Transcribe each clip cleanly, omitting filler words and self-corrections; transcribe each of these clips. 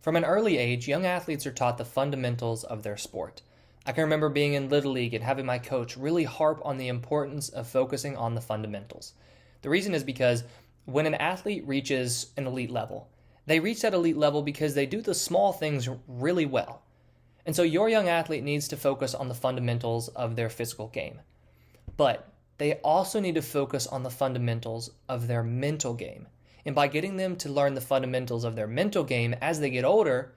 From an early age, young athletes are taught the fundamentals of their sport. I can remember being in Little League and having my coach really harp on the importance of focusing on the fundamentals. The reason is because when an athlete reaches an elite level, they reach that elite level because they do the small things really well. And so your young athlete needs to focus on the fundamentals of their physical game. But they also need to focus on the fundamentals of their mental game. And by getting them to learn the fundamentals of their mental game as they get older,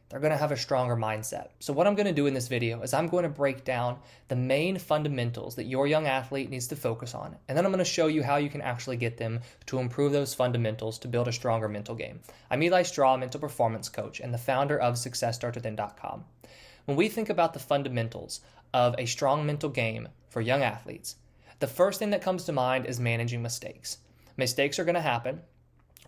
they're going to have a stronger mindset. So what I'm going to do in this video is I'm going to break down the main fundamentals that your young athlete needs to focus on. And then I'm going to show you how you can actually get them to improve those fundamentals to build a stronger mental game. I'm Eli Straw, mental performance coach and the founder of SuccessStartsWithin.com. When we think about the fundamentals of a strong mental game for young athletes, the first thing that comes to mind is managing mistakes. Mistakes are going to happen.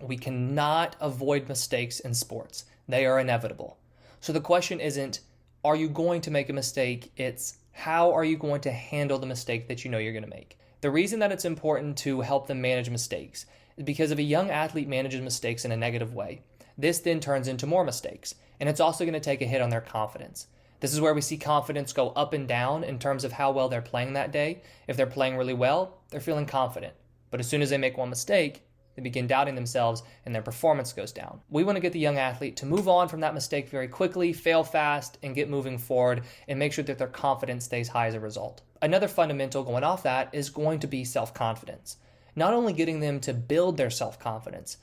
We cannot avoid mistakes in sports. They are inevitable. So the question isn't, are you going to make a mistake? It's, how are you going to handle the mistake that you know you're going to make? The reason that it's important to help them manage mistakes is because if a young athlete manages mistakes in a negative way, this then turns into more mistakes. And it's also going to take a hit on their confidence. This is where we see confidence go up and down in terms of how well they're playing that day. If they're playing really well, they're feeling confident. But as soon as they make one mistake, they begin doubting themselves and their performance goes down. We want to get the young athlete to move on from that mistake very quickly, fail fast, and get moving forward and make sure that their confidence stays high as a result. Another fundamental going off that is going to be self-confidence. Not only getting them to build their self-confidence,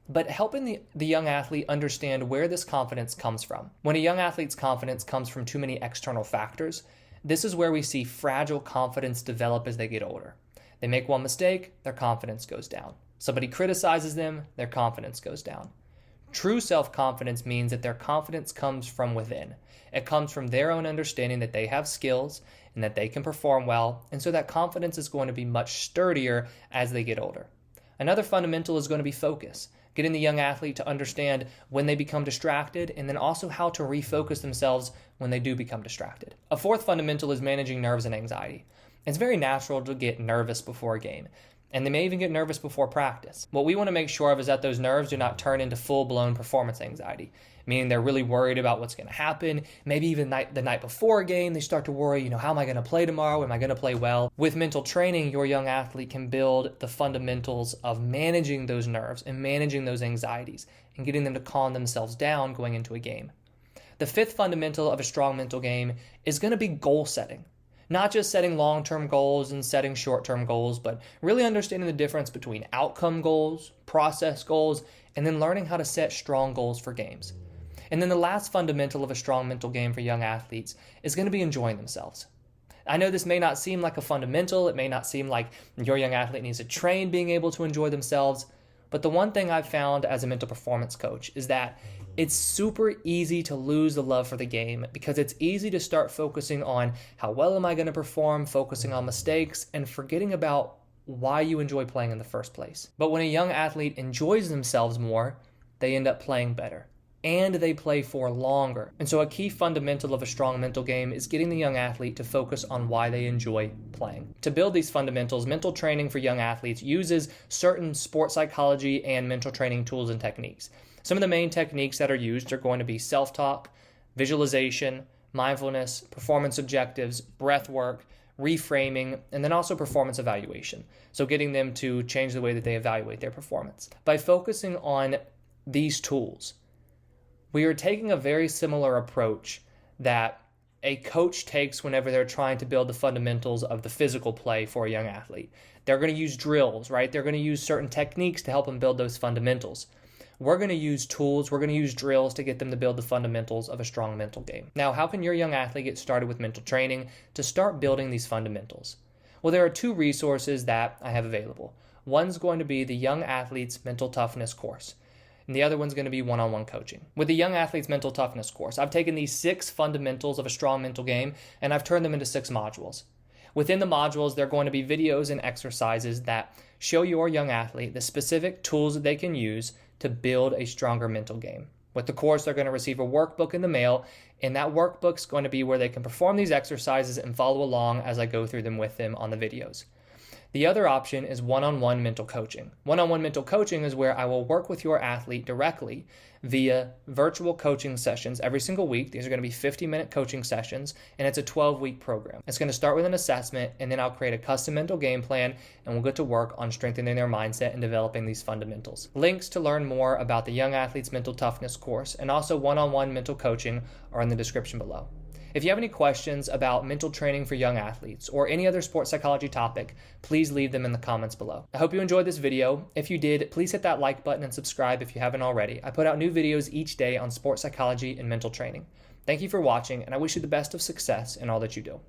but helping the young athlete understand where this confidence comes from. When a young athlete's confidence comes from too many external factors, this is where we see fragile confidence develop as they get older. They make one mistake, their confidence goes down. Somebody criticizes them, their confidence goes down. True self-confidence means that their confidence comes from within. It comes from their own understanding that they have skills and that they can perform well, and so that confidence is going to be much sturdier as they get older. Another fundamental is going to be focus, getting the young athlete to understand when they become distracted and then also how to refocus themselves when they do become distracted. A fourth fundamental is managing nerves and anxiety. It's very natural to get nervous before a game. And they may even get nervous before practice. What we want to make sure of is that those nerves do not turn into full-blown performance anxiety, meaning they're really worried about what's going to happen. Maybe even the night before a game, they start to worry, how am I going to play tomorrow? Am I going to play well? With mental training, your young athlete can build the fundamentals of managing those nerves and managing those anxieties and getting them to calm themselves down going into a game. The fifth fundamental of a strong mental game is going to be goal setting. Not just setting long-term goals and setting short-term goals, but really understanding the difference between outcome goals, process goals, and then learning how to set strong goals for games. And then the last fundamental of a strong mental game for young athletes is going to be enjoying themselves. I know this may not seem like a fundamental, it may not seem like your young athlete needs to train being able to enjoy themselves, but the one thing I've found as a mental performance coach is that it's super easy to lose the love for the game because it's easy to start focusing on how well am I going to perform, focusing on mistakes, and forgetting about why you enjoy playing in the first place. But when a young athlete enjoys themselves more, they end up playing better. And they play for longer. And so a key fundamental of a strong mental game is getting the young athlete to focus on why they enjoy playing. To build these fundamentals, mental training for young athletes uses certain sports psychology and mental training tools and techniques. Some of the main techniques that are used are going to be self-talk, visualization, mindfulness, performance objectives, breath work, reframing, and then also performance evaluation. So getting them to change the way that they evaluate their performance. By focusing on these tools, we are taking a very similar approach that a coach takes whenever they're trying to build the fundamentals of the physical play for a young athlete. They're going to use drills, right? They're going to use certain techniques to help them build those fundamentals. We're going to use tools, we're going to use drills to get them to build the fundamentals of a strong mental game. Now, how can your young athlete get started with mental training to start building these fundamentals? Well, there are two resources that I have available. One's going to be the Young Athletes Mental Toughness course, and the other one's going to be one-on-one coaching. With the Young Athletes Mental Toughness course, I've taken these 6 fundamentals of a strong mental game, and I've turned them into 6 modules. Within the modules, there are going to be videos and exercises that show your young athlete the specific tools that they can use to build a stronger mental game. With the course, they're going to receive a workbook in the mail, and that workbook's going to be where they can perform these exercises and follow along as I go through them with them on the videos. The other option is one-on-one mental coaching. One-on-one mental coaching is where I will work with your athlete directly via virtual coaching sessions every single week. These are going to be 50-minute coaching sessions, and it's a 12-week program. It's going to start with an assessment, and then I'll create a custom mental game plan, and we'll get to work on strengthening their mindset and developing these fundamentals. Links to learn more about the Young Athletes Mental Toughness course and also one-on-one mental coaching are in the description below. If you have any questions about mental training for young athletes or any other sports psychology topic, please leave them in the comments below. I hope you enjoyed this video. If you did, please hit that like button and subscribe if you haven't already. I put out new videos each day on sports psychology and mental training. Thank you for watching, and I wish you the best of success in all that you do.